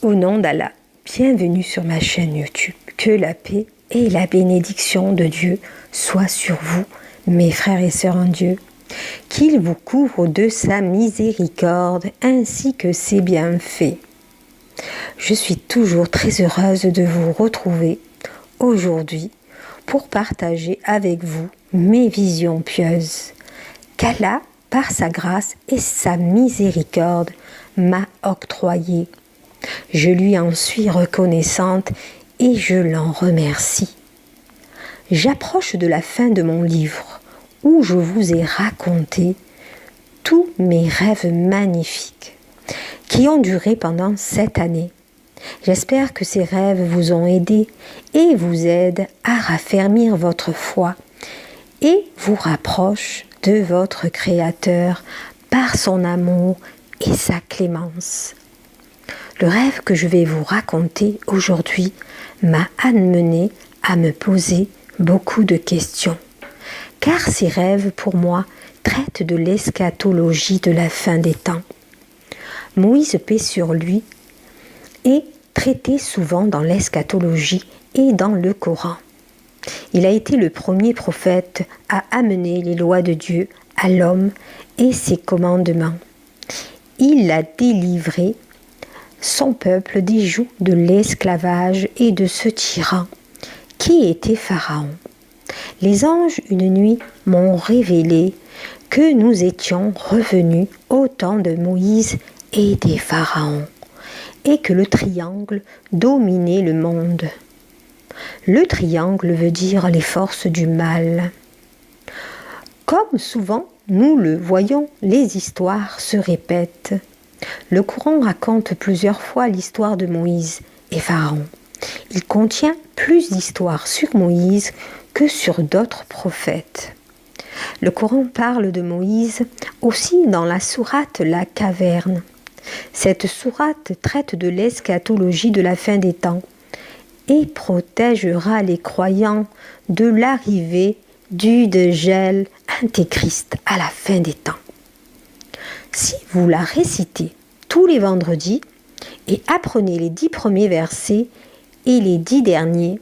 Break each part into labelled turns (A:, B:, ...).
A: Au nom d'Allah, bienvenue sur ma chaîne YouTube. Que la paix et la bénédiction de Dieu soient sur vous, mes frères et sœurs en Dieu. Qu'il vous couvre de sa miséricorde ainsi que ses bienfaits. Je suis toujours très heureuse de vous retrouver aujourd'hui pour partager avec vous mes visions pieuses qu'Allah, par sa grâce et sa miséricorde, m'a octroyées. Je lui en suis reconnaissante et je l'en remercie. J'approche de la fin de mon livre où je vous ai raconté tous mes rêves magnifiques qui ont duré pendant 7 années. J'espère que ces rêves vous ont aidé et vous aident à raffermir votre foi et vous rapprochent de votre Créateur par son amour et sa clémence. Le rêve que je vais vous raconter aujourd'hui m'a amené à me poser beaucoup de questions. Car ces rêves, pour moi, traitent de l'eschatologie de la fin des temps. Moïse, paix sur lui, est traité souvent dans l'eschatologie et dans le Coran. Il a été le premier prophète à amener les lois de Dieu à l'homme et ses commandements. Il a délivré son peuple des jougs de l'esclavage et de ce tyran qui était Pharaon. Les anges, une nuit, m'ont révélé que nous étions revenus au temps de Moïse et des pharaons, et que le triangle dominait le monde. Le triangle veut dire les forces du mal. Comme souvent nous le voyons, les histoires se répètent. Le Coran raconte plusieurs fois l'histoire de Moïse et Pharaon. Il contient plus d'histoires sur Moïse que sur d'autres prophètes. Le Coran parle de Moïse aussi dans la sourate La Caverne. Cette sourate traite de l'eschatologie de la fin des temps et protégera les croyants de l'arrivée du Dajjal antéchrist à la fin des temps. Si vous la récitez tous les vendredis et apprenez les 10 premiers versets et les 10 derniers,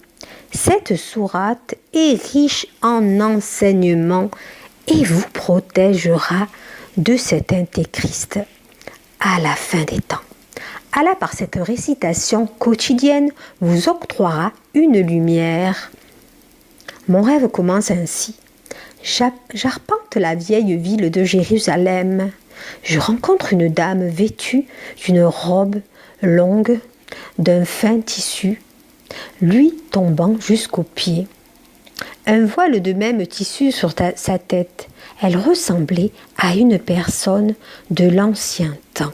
A: cette sourate est riche en enseignements et vous protégera de cet antéchrist à la fin des temps. Allah, par cette récitation quotidienne, vous octroiera une lumière. Mon rêve commence ainsi. J'arpente la vieille ville de Jérusalem. Je rencontre une dame vêtue d'une robe longue, d'un fin tissu, lui tombant jusqu'aux pieds. Un voile de même tissu sur sa tête. Elle ressemblait à une personne de l'ancien temps.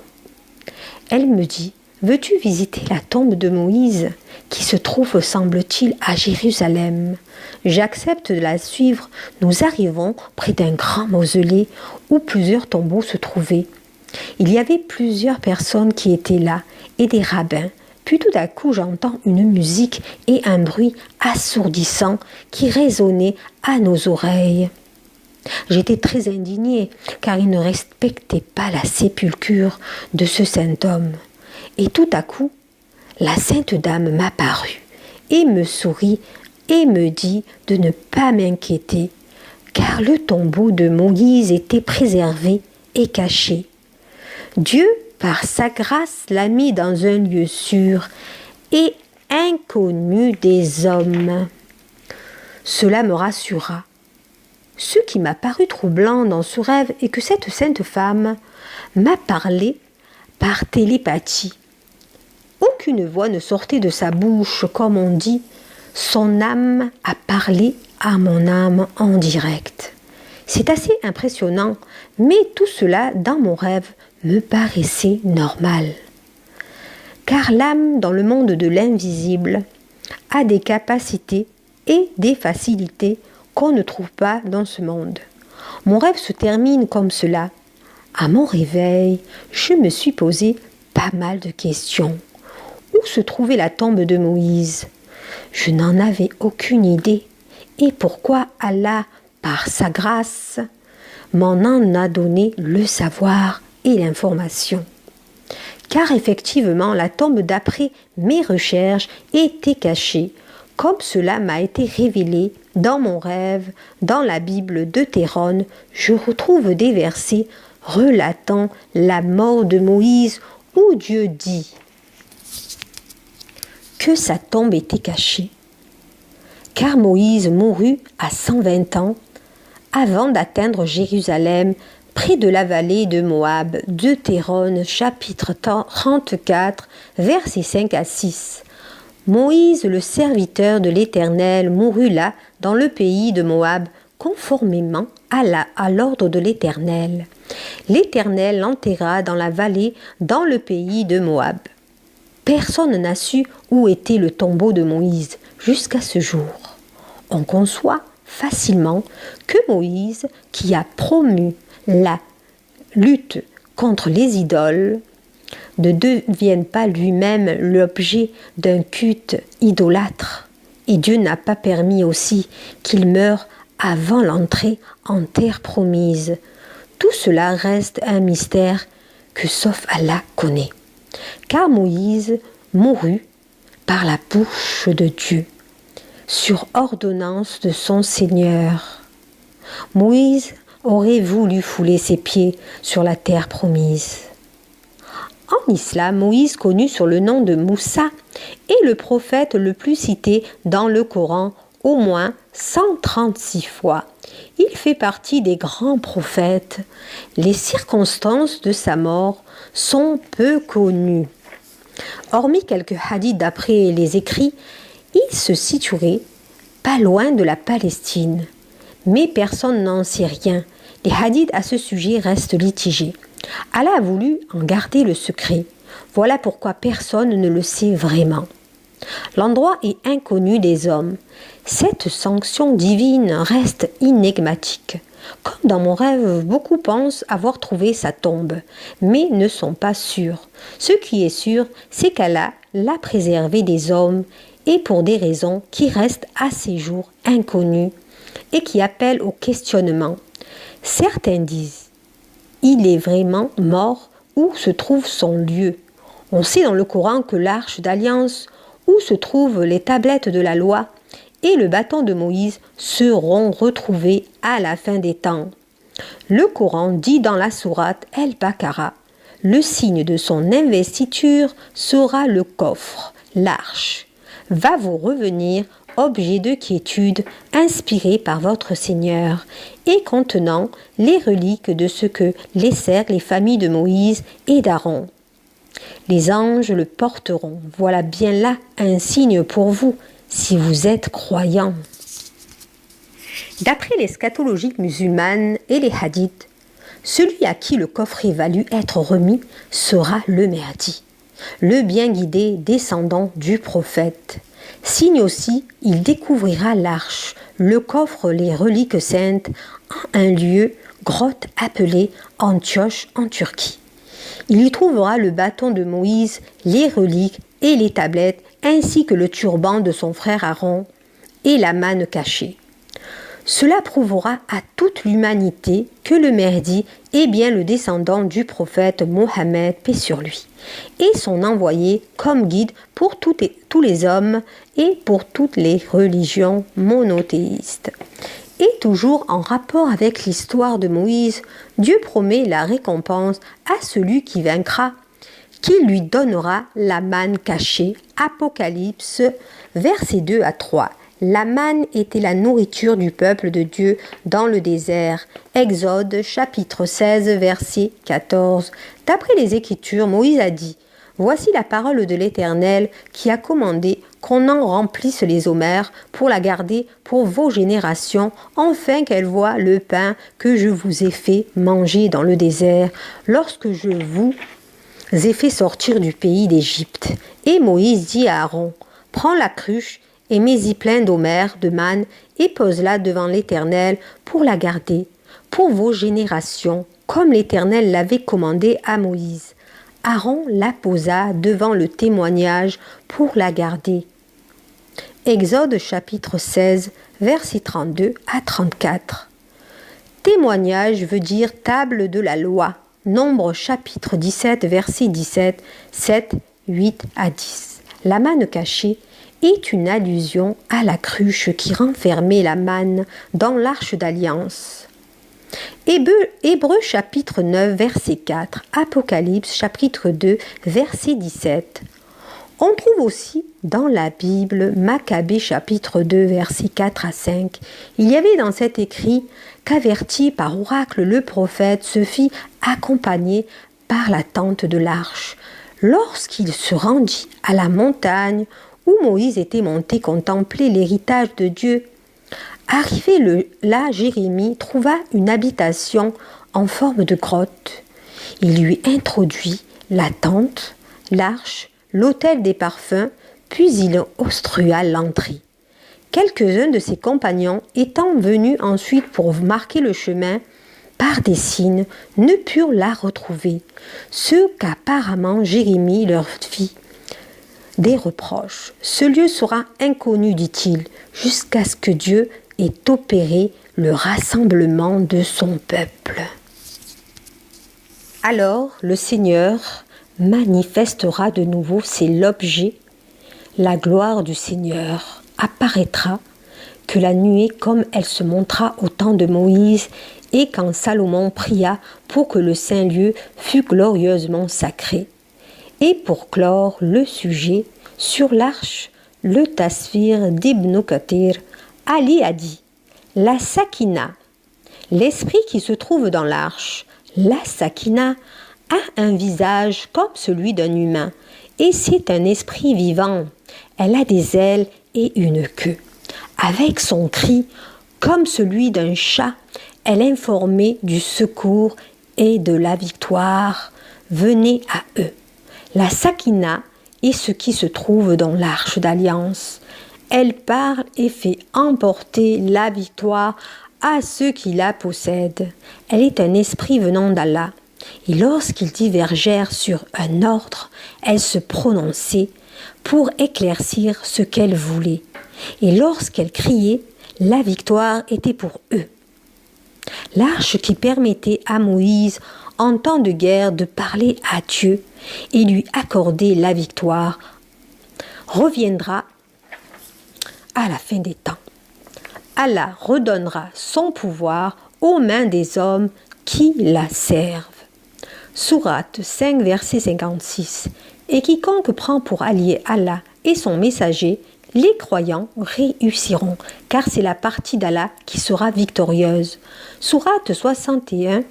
A: Elle me dit « Veux-tu visiter la tombe de Moïse qui se trouve, semble-t-il, à Jérusalem ?» J'accepte de la suivre. Nous arrivons près d'un grand mausolée où plusieurs tombeaux se trouvaient. Il y avait plusieurs personnes qui étaient là et des rabbins. Puis tout à coup, j'entends une musique et un bruit assourdissant qui résonnait à nos oreilles. J'étais très indignée car il ne respectait pas la sépulture de ce saint homme. Et tout à coup, la sainte dame m'apparut et me sourit et me dit de ne pas m'inquiéter car le tombeau de Moïse était préservé et caché. Dieu, par sa grâce, l'a mis dans un lieu sûr et inconnu des hommes. Cela me rassura. Ce qui m'a paru troublant dans ce rêve est que cette sainte femme m'a parlé par télépathie. Aucune voix ne sortait de sa bouche, comme on dit. Son âme a parlé à mon âme en direct. C'est assez impressionnant, mais tout cela, dans mon rêve, me paraissait normal. Car l'âme, dans le monde de l'invisible, a des capacités et des facilités qu'on ne trouve pas dans ce monde. Mon rêve se termine comme cela. À mon réveil, je me suis posé pas mal de questions. Où se trouvait la tombe de Moïse? Je n'en avais aucune idée. Et pourquoi Allah, par sa grâce, m'en a donné le savoir et l'information? car effectivement la tombe d'après mes recherches était cachée, comme cela m'a été révélé dans mon rêve. Dans la Bible Deutéronome, je retrouve des versets relatant la mort de Moïse où Dieu dit que sa tombe était cachée, car Moïse mourut à 120 ans avant d'atteindre Jérusalem, près de la vallée de Moab. Deutéronome chapitre 34, versets 5 à 6. Moïse, le serviteur de l'Éternel, mourut là, dans le pays de Moab, conformément à l'ordre de l'Éternel. L'Éternel l'enterra dans la vallée, dans le pays de Moab. Personne n'a su où était le tombeau de Moïse jusqu'à ce jour. On conçoit facilement que Moïse, qui a promu la lutte contre les idoles, ne devienne pas lui-même l'objet d'un culte idolâtre. Et Dieu n'a pas permis aussi qu'il meure avant l'entrée en terre promise. Tout cela reste un mystère que sauf Allah connaît. Car Moïse mourut par la bouche de Dieu, sur ordonnance de son Seigneur. Moïse aurait voulu fouler ses pieds sur la terre promise. En islam, Moïse, connu sur le nom de Moussa, est le prophète le plus cité dans le Coran, au moins 136 fois. Il fait partie des grands prophètes. Les circonstances de sa mort sont peu connues. Hormis quelques hadiths d'après les écrits, il se situerait pas loin de la Palestine. Mais personne n'en sait rien. Les hadiths à ce sujet restent litigés. Allah a voulu en garder le secret. Voilà pourquoi personne ne le sait vraiment. L'endroit est inconnu des hommes. Cette sanction divine reste énigmatique. Comme dans mon rêve, beaucoup pensent avoir trouvé sa tombe, mais ne sont pas sûrs. Ce qui est sûr, c'est qu'Allah l'a préservé des hommes et pour des raisons qui restent à ces jours inconnues et qui appellent au questionnement. Certains disent, il est vraiment mort, où se trouve son lieu? On sait dans le Coran que l'arche d'alliance, où se trouvent les tablettes de la loi, et le bâton de Moïse seront retrouvés à la fin des temps. Le Coran dit dans la sourate El-Baqara, le signe de son investiture sera le coffre, l'arche. Va vous revenir, objet de quiétude, inspiré par votre Seigneur, et contenant les reliques de ce que laissèrent les familles de Moïse et d'Aaron. Les anges le porteront. Voilà bien là un signe pour vous, si vous êtes croyants. D'après l'eschatologie musulmane et les hadiths, celui à qui le coffret valut être remis sera le Mahdi, le bien guidé descendant du prophète. Signe aussi, il découvrira l'arche, le coffre, les reliques saintes, en un lieu, grotte appelée Antioche en Turquie. Il y trouvera le bâton de Moïse, les reliques et les tablettes, ainsi que le turban de son frère Aaron et la manne cachée. Cela prouvera à toute l'humanité que le Mahdi est bien le descendant du prophète Mohammed, paix sur lui, et son envoyé comme guide pour tous les hommes et pour toutes les religions monothéistes. Et toujours en rapport avec l'histoire de Moïse, Dieu promet la récompense à celui qui vaincra, qui lui donnera la manne cachée. Apocalypse, versets 2 à 3. La manne était la nourriture du peuple de Dieu dans le désert. Exode, chapitre 16, verset 14. D'après les Écritures, Moïse a dit « Voici la parole de l'Éternel qui a commandé qu'on en remplisse les omers pour la garder pour vos générations, afin qu'elles voient le pain que je vous ai fait manger dans le désert, lorsque je vous ai fait sortir du pays d'Égypte. » Et Moïse dit à Aaron « Prends la cruche et mets-y plein d'omers, de manne, et pose-la devant l'Éternel pour la garder, pour vos générations, comme l'Éternel l'avait commandé à Moïse. » Aaron la posa devant le témoignage pour la garder. Exode chapitre 16, versets 32 à 34. Témoignage veut dire table de la loi, Nombre chapitre 17, verset 17, 7, 8 à 10. La manne cachée est une allusion à la cruche qui renfermait la manne dans l'arche d'alliance. Hébreux chapitre 9, verset 4, Apocalypse chapitre 2, verset 17. On trouve aussi dans la Bible Maccabée chapitre 2, versets 4 à 5. Il y avait dans cet écrit qu'averti par oracle le prophète se fit accompagner par la tente de l'arche. Lorsqu'il se rendit à la montagne où Moïse était monté contempler l'héritage de Dieu, arrivé là, Jérémie trouva une habitation en forme de grotte. Il lui introduit la tente, l'arche, l'autel des parfums, puis il obstrua l'entrée. Quelques-uns de ses compagnons, étant venus ensuite pour marquer le chemin par des signes, ne purent la retrouver, ce qu'apparemment Jérémie leur fit des reproches. Ce lieu sera inconnu, dit-il, jusqu'à ce que Dieu ait opéré le rassemblement de son peuple. Alors le Seigneur manifestera de nouveau, c'est l'objet, la gloire du Seigneur apparaîtra, que la nuée comme elle se montra au temps de Moïse et quand Salomon pria pour que le Saint-Lieu fût glorieusement sacré. Et pour clore le sujet, sur l'arche, le Tasfir d'Ibn Kathir, Ali a dit « La Sakina, l'esprit qui se trouve dans l'arche, la Sakina, a un visage comme celui d'un humain, et c'est un esprit vivant. Elle a des ailes et une queue. Avec son cri, comme celui d'un chat, elle informait du secours et de la victoire. Venez à eux. La Sakina est ce qui se trouve dans l'arche d'alliance. Elle parle et fait emporter la victoire à ceux qui la possèdent. Elle est un esprit venant d'Allah. Et lorsqu'ils divergèrent sur un ordre, elle se prononçait pour éclaircir ce qu'elle voulait. Et lorsqu'elle criait, la victoire était pour eux. L'arche qui permettait à Moïse, en temps de guerre, de parler à Dieu et lui accorder la victoire, reviendra à la fin des temps. Allah redonnera son pouvoir aux mains des hommes qui la servent. Sourate 5, verset 56. Et quiconque prend pour allié Allah et son messager, les croyants réussiront, car c'est la partie d'Allah qui sera victorieuse. Sourate 61,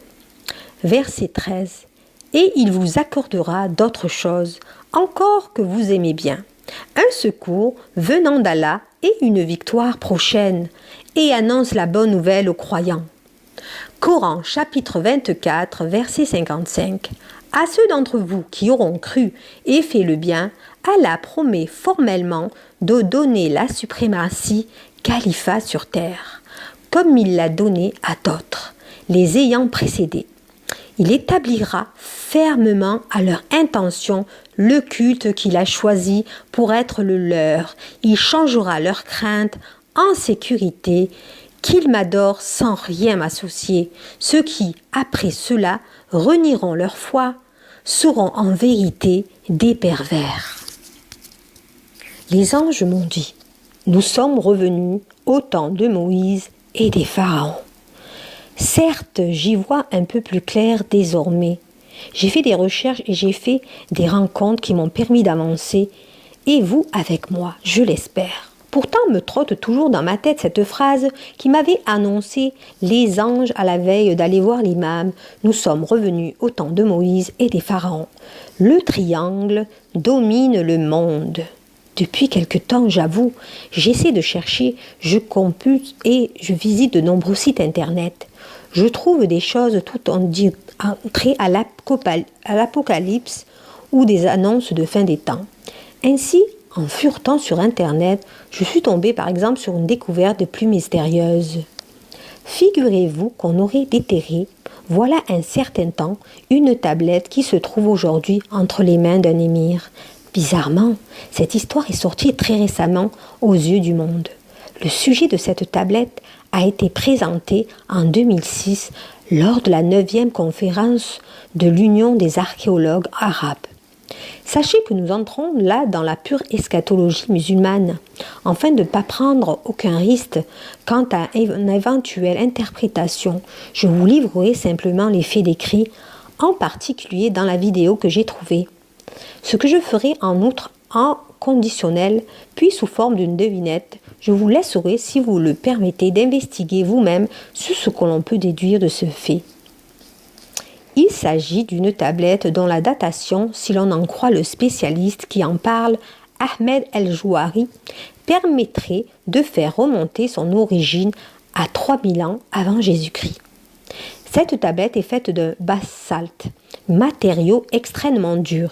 A: verset 13. Et il vous accordera d'autres choses, encore que vous aimez bien. Un secours venant d'Allah et une victoire prochaine, et annonce la bonne nouvelle aux croyants. Coran chapitre 24, verset 55. À ceux d'entre vous qui auront cru et fait le bien, Allah promet formellement de donner la suprématie califat sur terre, comme il l'a donné à d'autres, les ayant précédés. Il établira fermement à leur intention le culte qu'il a choisi pour être le leur. Il changera leur crainte en sécurité, qu'ils m'adorent sans rien m'associer. Ceux qui, après cela, renieront leur foi, seront en vérité des pervers. Les anges m'ont dit, nous sommes revenus au temps de Moïse et des pharaons. Certes, j'y vois un peu plus clair désormais. J'ai fait des recherches et j'ai fait des rencontres qui m'ont permis d'avancer, et vous avec moi, je l'espère. Pourtant me trotte toujours dans ma tête cette phrase qui m'avait annoncé les anges à la veille d'aller voir l'imam. Nous sommes revenus au temps de Moïse et des pharaons. Le triangle domine le monde. Depuis quelque temps, j'avoue, j'essaie de chercher, je compute et je visite de nombreux sites internet. Je trouve des choses tout entrées à l'Apocalypse ou des annonces de fin des temps. Ainsi, en furetant sur internet, je suis tombée par exemple sur une découverte plus mystérieuse. Figurez-vous qu'on aurait déterré, voilà un certain temps, une tablette qui se trouve aujourd'hui entre les mains d'un émir. Bizarrement, cette histoire est sortie très récemment aux yeux du monde. Le sujet de cette tablette a été présenté en 2006 lors de la 9e conférence de l'Union des archéologues arabes. Sachez que nous entrons là dans la pure eschatologie musulmane, afin de ne pas prendre aucun risque quant à une éventuelle interprétation. Je vous livrerai simplement les faits décrits, en particulier dans la vidéo que j'ai trouvée. Ce que je ferai en outre en conditionnel, puis sous forme d'une devinette, je vous laisserai, si vous le permettez, d'investiguer vous-même sur ce que l'on peut déduire de ce fait. Il s'agit d'une tablette dont la datation, si l'on en croit le spécialiste qui en parle, Ahmed El-Jouari, permettrait de faire remonter son origine à 3000 ans avant Jésus-Christ. Cette tablette est faite de basalte, matériau extrêmement dur.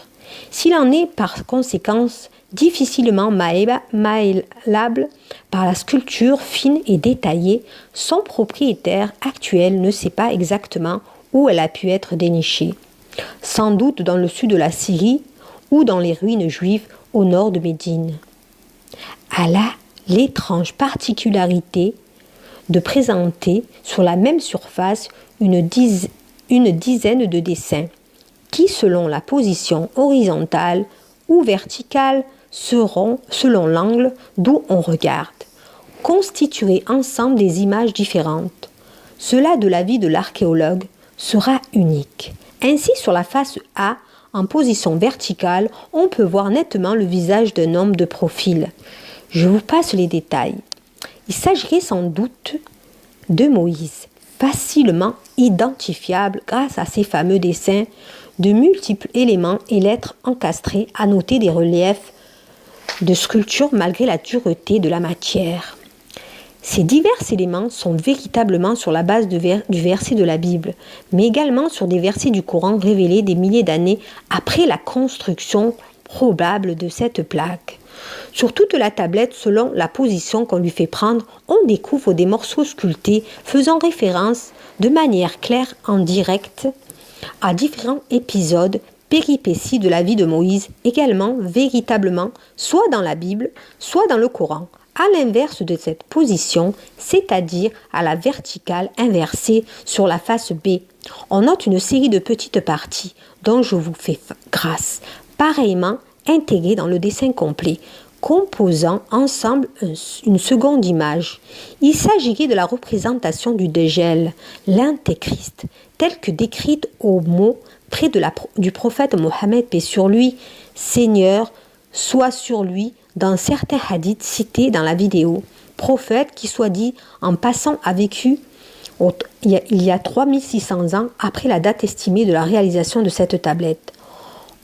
A: S'il en est par conséquence difficilement maëlable par la sculpture fine et détaillée, son propriétaire actuel ne sait pas exactement où elle a pu être dénichée. Sans doute dans le sud de la Syrie ou dans les ruines juives au nord de Médine. Elle a l'étrange particularité de présenter sur la même surface une dizaine de dessins qui, selon la position horizontale ou verticale, seront, selon l'angle d'où on regarde, constituer ensemble des images différentes. Cela, de l'avis de l'archéologue, sera unique. Ainsi, sur la face A, en position verticale, on peut voir nettement le visage d'un homme de profil. Je vous passe les détails. Il s'agirait sans doute de Moïse, facilement identifiable grâce à ses fameux dessins, de multiples éléments et lettres encastrés à noter des reliefs de sculpture malgré la dureté de la matière. Ces divers éléments sont véritablement sur la base du verset de la Bible, mais également sur des versets du Coran révélés des milliers d'années après la construction probable de cette plaque. Sur toute la tablette, selon la position qu'on lui fait prendre, on découvre des morceaux sculptés faisant référence de manière claire en direct à différents épisodes, péripéties de la vie de Moïse, également véritablement soit dans la Bible, soit dans le Coran. À l'inverse de cette position, c'est-à-dire à la verticale inversée sur la face B. On note une série de petites parties dont je vous fais grâce, pareillement intégrées dans le dessin complet, composant ensemble une seconde image. Il s'agirait de la représentation du dégel, l'antéchrist, telle que décrite au mot près du prophète Mohammed, paix sur lui, Seigneur, soit sur lui, dans certains hadiths cités dans la vidéo. Prophète qui, soit dit en passant, a vécu il y a 3600 ans après la date estimée de la réalisation de cette tablette.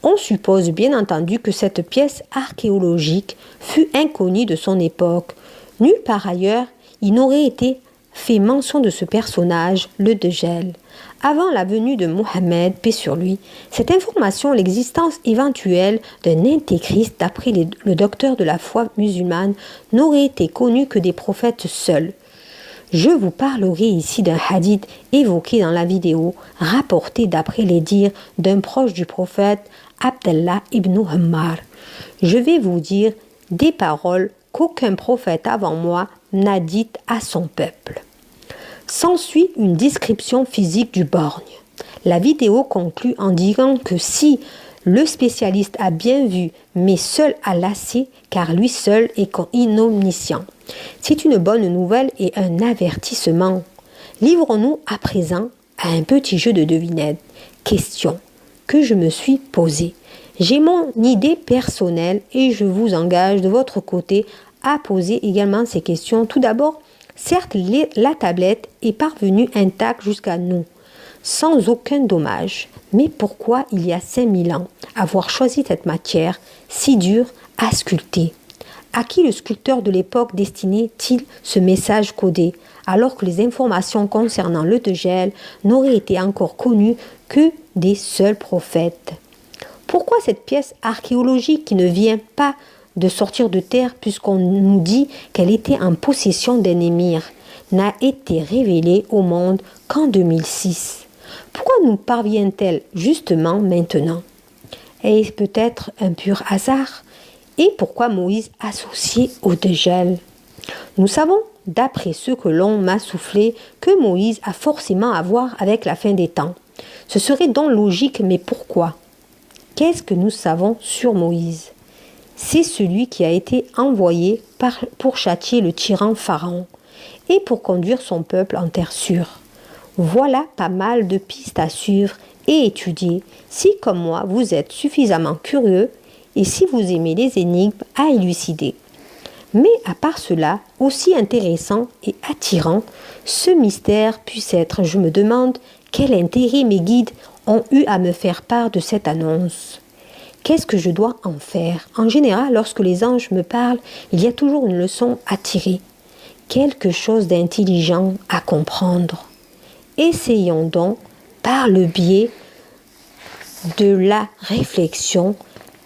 A: On suppose bien entendu que cette pièce archéologique fut inconnue de son époque. Nulle part ailleurs, il n'aurait été fait mention de ce personnage, le Dajjal. Avant la venue de Mohammed, paix sur lui, cette information, l'existence éventuelle d'un antéchrist d'après le docteur de la foi musulmane, n'aurait été connue que des prophètes seuls. Je vous parlerai ici d'un hadith évoqué dans la vidéo, rapporté d'après les dires d'un proche du prophète, Abdallah ibn Ammar. Je vais vous dire des paroles qu'aucun prophète avant moi n'a dites à son peuple. S'ensuit une description physique du borgne. La vidéo conclut en disant que si le spécialiste a bien vu, mais seul Allah sait, car lui seul est omniscient. C'est une bonne nouvelle et un avertissement. Livrons-nous à présent à un petit jeu de devinettes. Question que je me suis posée. J'ai mon idée personnelle et je vous engage de votre côté à poser également ces questions. Tout d'abord, certes, la tablette est parvenue intacte jusqu'à nous, sans aucun dommage. Mais pourquoi, il y a 5000 ans, avoir choisi cette matière si dure à sculpter? À qui le sculpteur de l'époque destinait-il ce message codé, alors que les informations concernant le Dajjal n'auraient été encore connues que des seuls prophètes? Pourquoi cette pièce archéologique qui ne vient pas de sortir de terre, puisqu'on nous dit qu'elle était en possession d'un émir, n'a été révélée au monde qu'en 2006? Pourquoi nous parvient-elle justement maintenant? Est-ce peut-être un pur hasard? Et pourquoi Moïse associé au Dajjal? Nous savons d'après ce que l'on m'a soufflé, que Moïse a forcément à voir avec la fin des temps. Ce serait donc logique, mais pourquoi? Qu'est-ce que nous savons sur Moïse? C'est celui qui a été envoyé pour châtier le tyran Pharaon et pour conduire son peuple en terre sûre. Voilà pas mal de pistes à suivre et étudier si, comme moi, vous êtes suffisamment curieux et si vous aimez les énigmes à élucider. Mais à part cela, aussi intéressant et attirant, ce mystère puisse être, je me demande, quel intérêt mes guides ont eu à me faire part de cette annonce. Qu'est-ce que je dois en faire? En général, lorsque les anges me parlent, il y a toujours une leçon à tirer, quelque chose d'intelligent à comprendre. Essayons donc, par le biais de la réflexion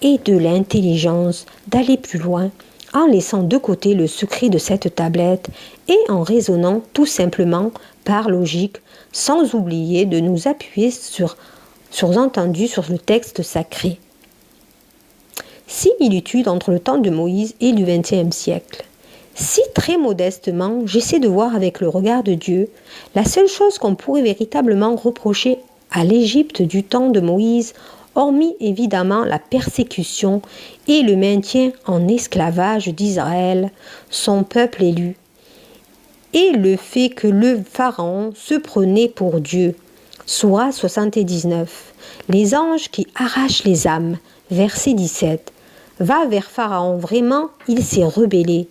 A: et de l'intelligence, d'aller plus loin en laissant de côté le secret de cette tablette et en raisonnant tout simplement par logique, sans oublier de nous appuyer sur le texte sacré. Similitude entre le temps de Moïse et du XXe siècle. Si très modestement, j'essaie de voir avec le regard de Dieu, la seule chose qu'on pourrait véritablement reprocher à l'Égypte du temps de Moïse, hormis évidemment la persécution et le maintien en esclavage d'Israël, son peuple élu, et le fait que le Pharaon se prenait pour Dieu. Sourate 79. Les anges qui arrachent les âmes. Verset 17. Va vers Pharaon, vraiment, il s'est rebellé.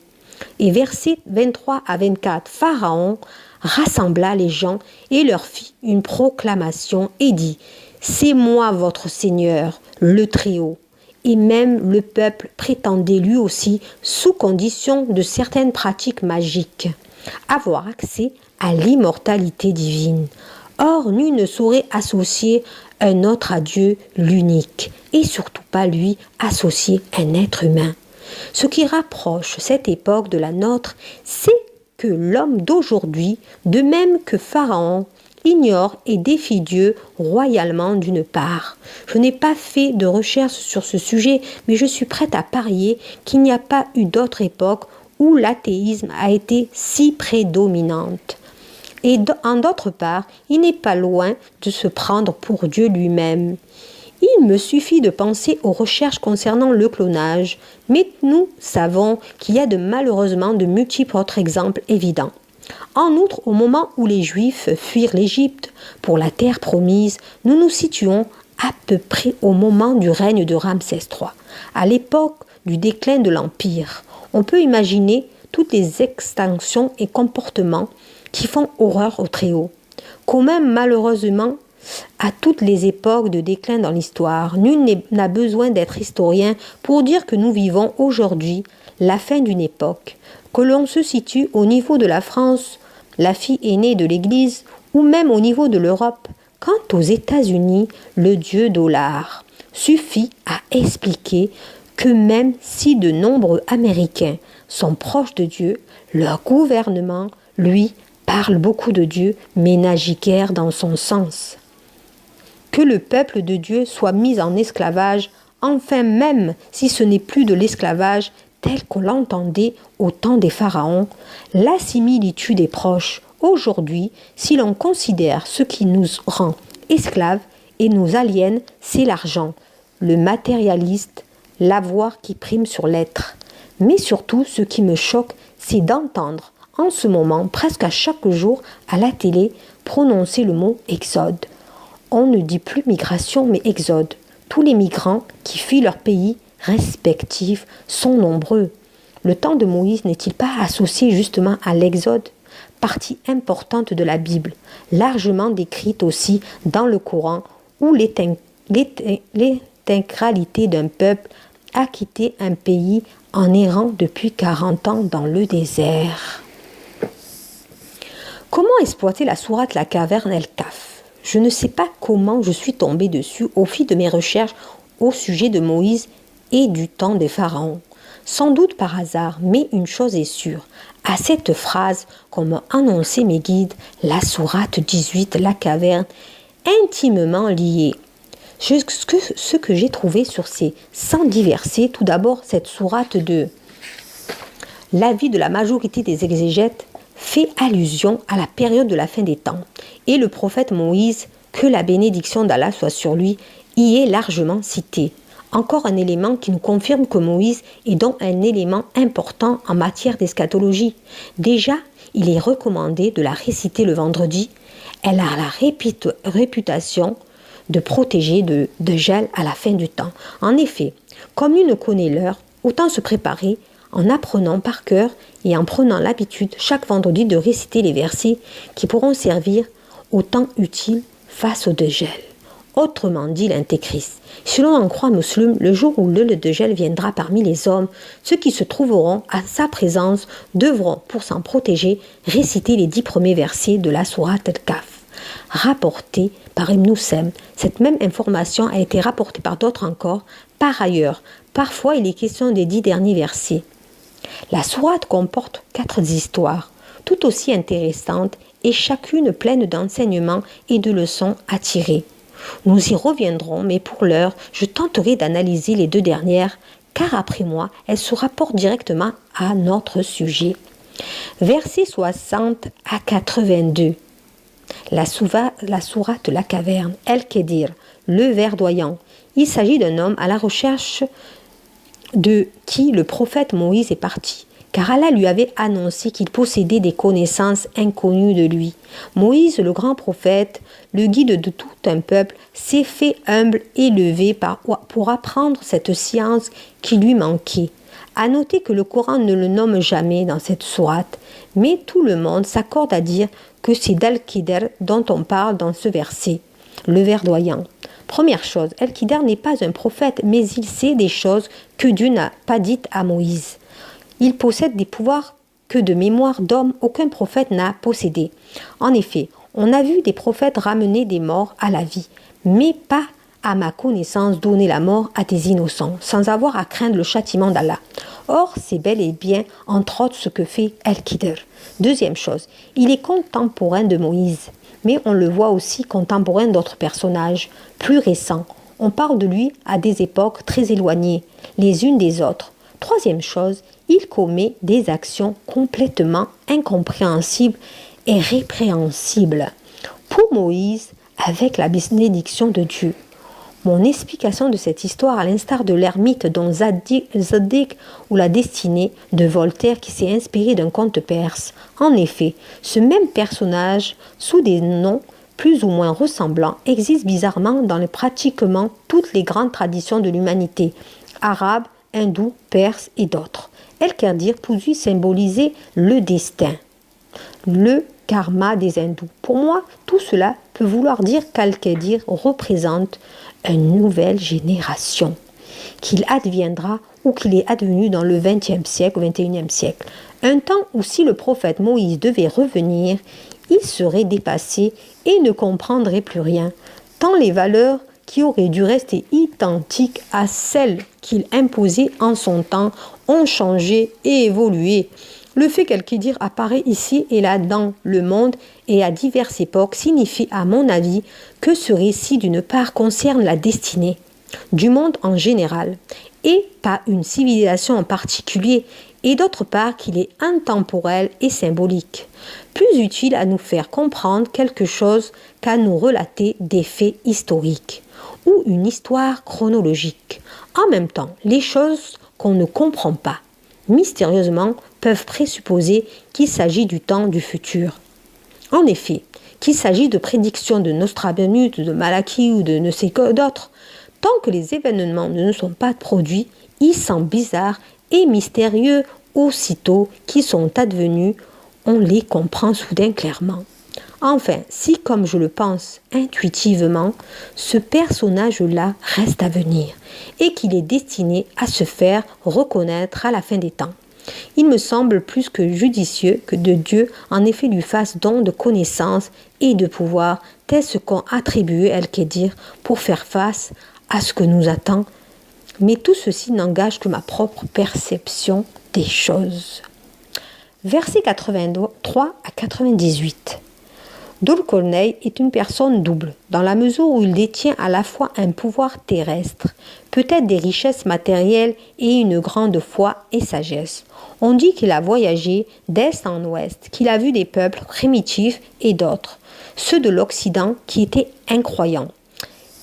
A: Et versets 23 à 24, Pharaon rassembla les gens et leur fit une proclamation et dit « C'est moi votre Seigneur, le Très-Haut ». Et même le peuple prétendait lui aussi, sous condition de certaines pratiques magiques, avoir accès à l'immortalité divine. Or, nul ne saurait associer un autre à Dieu l'unique, et surtout pas lui associer un être humain. Ce qui rapproche cette époque de la nôtre, c'est que l'homme d'aujourd'hui, de même que Pharaon, ignore et défie Dieu royalement d'une part. Je n'ai pas fait de recherche sur ce sujet, mais je suis prête à parier qu'il n'y a pas eu d'autre époque où l'athéisme a été si prédominante. Et en d'autre part, il n'est pas loin de se prendre pour Dieu lui-même. Il me suffit de penser aux recherches concernant le clonage, mais nous savons qu'il y a malheureusement de multiples autres exemples évidents. En outre, au moment où les Juifs fuirent l'Égypte pour la terre promise, nous nous situons à peu près au moment du règne de Ramsès III, à l'époque du déclin de l'Empire. On peut imaginer toutes les extinctions et comportements qui font horreur au Très-Haut. Commun malheureusement à toutes les époques de déclin dans l'histoire, nul n'a besoin d'être historien pour dire que nous vivons aujourd'hui la fin d'une époque, que l'on se situe au niveau de la France, la fille aînée de l'Église, ou même au niveau de l'Europe. Quant aux États-Unis, le dieu dollar suffit à expliquer que même si de nombreux Américains sont proches de Dieu, leur gouvernement, lui, parle beaucoup de Dieu, mais n'agit guère dans son sens. Que le peuple de Dieu soit mis en esclavage, enfin même si ce n'est plus de l'esclavage tel qu'on l'entendait au temps des pharaons, la similitude est proche. Aujourd'hui, si l'on considère ce qui nous rend esclaves et nous aliène, c'est l'argent, le matérialiste, l'avoir qui prime sur l'être. Mais surtout, ce qui me choque, c'est d'entendre en ce moment, presque à chaque jour, à la télé, prononcer le mot « exode ». On ne dit plus migration, mais exode. Tous les migrants qui fuient leur pays respectifs sont nombreux. Le temps de Moïse n'est-il pas associé justement à l'exode, partie importante de la Bible, largement décrite aussi dans le Coran, où l'intégralité d'un peuple a quitté un pays en errant depuis 40 ans dans le désert. Comment exploiter la sourate La Caverne El-Kaf? Je ne sais pas comment je suis tombée dessus au fil de mes recherches au sujet de Moïse et du temps des pharaons. Sans doute par hasard, mais une chose est sûre. À cette phrase qu'ont m'ont annoncé mes guides, la sourate 18, La Caverne, intimement liée. Ce que j'ai trouvé sur ces 110 versets, tout d'abord cette sourate de l'avis de la majorité des exégètes, fait allusion à la période de la fin des temps. Et le prophète Moïse, que la bénédiction d'Allah soit sur lui, y est largement cité. Encore un élément qui nous confirme que Moïse est donc un élément important en matière d'eschatologie. Déjà, il est recommandé de la réciter le vendredi. Elle a la réputation de protéger de gel à la fin du temps. En effet, comme nul ne connaît l'heure, autant se préparer en apprenant par cœur et en prenant l'habitude chaque vendredi de réciter les versets qui pourront servir au temps utile face au dégel. Autrement dit l'Antéchrist. Si l'on en croit Muslim, le jour où le dégel viendra parmi les hommes, ceux qui se trouveront à sa présence devront, pour s'en protéger, réciter les 10 premiers versets de la sourate Al-Kahf. Rapportée par Ibn Hussein, cette même information a été rapportée par d'autres encore. Par ailleurs, parfois il est question des 10 derniers versets. La sourate comporte 4 histoires, tout aussi intéressantes et chacune pleine d'enseignements et de leçons à tirer. Nous y reviendrons, mais pour l'heure, je tenterai d'analyser les 2 dernières, car après moi, elles se rapportent directement à notre sujet. Versets 60 à 82. La sourate La Caverne, El-Kedir, le verdoyant. Il s'agit d'un homme à la recherche de qui le prophète Moïse est parti, car Allah lui avait annoncé qu'il possédait des connaissances inconnues de lui. Moïse, le grand prophète, le guide de tout un peuple, s'est fait humble et élevé pour apprendre cette science qui lui manquait. À noter que le Coran ne le nomme jamais dans cette sourate, mais tout le monde s'accorde à dire que c'est d'Al-Kidr dont on parle dans ce verset, le verdoyant. Première chose, Al-Kidr n'est pas un prophète, mais il sait des choses que Dieu n'a pas dites à Moïse. Il possède des pouvoirs que de mémoire d'homme aucun prophète n'a possédé. En effet, on a vu des prophètes ramener des morts à la vie, mais pas à ma connaissance donner la mort à des innocents, sans avoir à craindre le châtiment d'Allah. Or, c'est bel et bien, entre autres, ce que fait Al-Kidr. Deuxième chose, il est contemporain de Moïse, mais on le voit aussi contemporain d'autres personnages, plus récents. On parle de lui à des époques très éloignées, les unes des autres. Troisième chose, il commet des actions complètement incompréhensibles et répréhensibles. Pour Moïse, avec la bénédiction de Dieu. Mon explication de cette histoire, à l'instar de l'ermite dont Zadig ou la destinée de Voltaire qui s'est inspiré d'un conte perse. En effet, ce même personnage, sous des noms plus ou moins ressemblants, existe bizarrement dans pratiquement toutes les grandes traditions de l'humanité, arabes, hindous, perses et d'autres. El-Kedir pouvait symboliser le destin, le karma des hindous. Pour moi, tout cela peut vouloir dire qu'Al-Kedir représente une nouvelle génération, qu'il adviendra ou qu'il est advenu dans le XXe siècle ou XXIe siècle. Un temps où si le prophète Moïse devait revenir, il serait dépassé et ne comprendrait plus rien, tant les valeurs qui auraient dû rester identiques à celles qu'il imposait en son temps ont changé et évolué. Le fait qu'Al-Kedir apparaît ici et là dans le monde et à diverses époques signifie à mon avis que ce récit d'une part concerne la destinée du monde en général et pas une civilisation en particulier et d'autre part qu'il est intemporel et symbolique, plus utile à nous faire comprendre quelque chose qu'à nous relater des faits historiques ou une histoire chronologique. En même temps, les choses qu'on ne comprend pas mystérieusement peuvent présupposer qu'il s'agit du temps du futur. En effet, qu'il s'agit de prédictions de Nostradamus, de Malachie ou de ne sais quoi d'autres, tant que les événements ne sont pas produits, ils semblent bizarres et mystérieux aussitôt qu'ils sont advenus, on les comprend soudain clairement. Enfin, si, comme je le pense intuitivement, ce personnage-là reste à venir et qu'il est destiné à se faire reconnaître à la fin des temps, il me semble plus que judicieux que de Dieu en effet lui fasse don de connaissance et de pouvoir, tel ce qu'ont attribué Al-Kedir pour faire face à ce que nous attend. Mais tout ceci n'engage que ma propre perception des choses. Versets 83 à 98. Dolcorneille est une personne double, dans la mesure où il détient à la fois un pouvoir terrestre, peut-être des richesses matérielles et une grande foi et sagesse. On dit qu'il a voyagé d'est en ouest, qu'il a vu des peuples primitifs et d'autres, ceux de l'Occident qui étaient incroyants.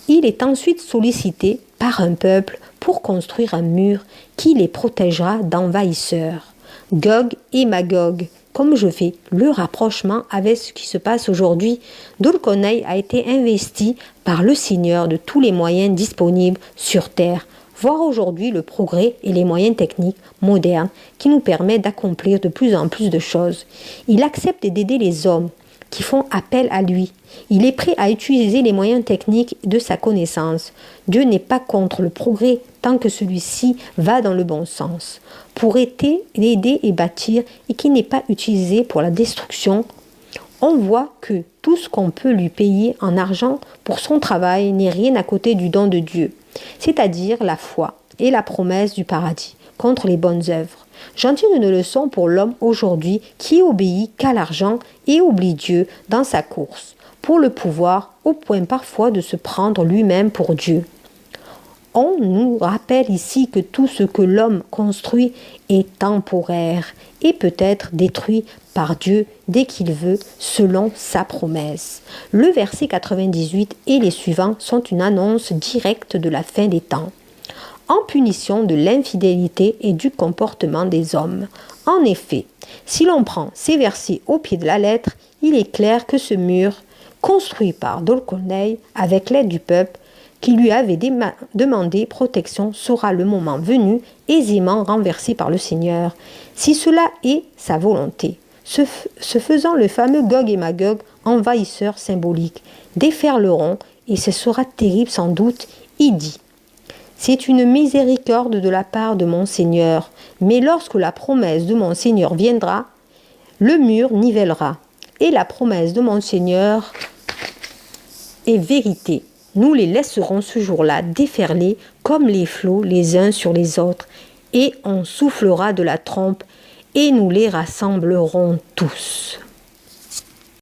A: Il est ensuite sollicité par un peuple pour construire un mur qui les protégera d'envahisseurs, Gog et Magog. Comme je fais le rapprochement avec ce qui se passe aujourd'hui, Dolcorneille a été investi par le Seigneur de tous les moyens disponibles sur Terre, voire aujourd'hui le progrès et les moyens techniques modernes qui nous permettent d'accomplir de plus en plus de choses. Il accepte d'aider les hommes qui font appel à lui. Il est prêt à utiliser les moyens techniques de sa connaissance. Dieu n'est pas contre le progrès tant que celui-ci va dans le bon sens. Pour aider et bâtir et qui n'est pas utilisé pour la destruction, on voit que tout ce qu'on peut lui payer en argent pour son travail n'est rien à côté du don de Dieu, c'est-à-dire la foi et la promesse du paradis contre les bonnes œuvres. J'en tire une leçon pour l'homme aujourd'hui qui obéit qu'à l'argent et oublie Dieu dans sa course, pour le pouvoir, au point parfois de se prendre lui-même pour Dieu. On nous rappelle ici que tout ce que l'homme construit est temporaire et peut être détruit par Dieu dès qu'il veut, selon sa promesse. Le verset 98 et les suivants sont une annonce directe de la fin des temps, en punition de l'infidélité et du comportement des hommes. En effet, si l'on prend ces versets au pied de la lettre, il est clair que ce mur, construit par Dolcorneille avec l'aide du peuple qui lui avait demandé protection, sera le moment venu aisément renversé par le Seigneur, si cela est sa volonté. Ce faisant, le fameux Gog et Magog, envahisseurs symboliques, déferleront, et ce sera terrible sans doute. Il dit: c'est une miséricorde de la part de mon Seigneur, mais lorsque la promesse de mon Seigneur viendra, le mur nivellera, et la promesse de mon Seigneur est vérité. Nous les laisserons ce jour-là déferler comme les flots les uns sur les autres, et on soufflera de la trompe, et nous les rassemblerons tous.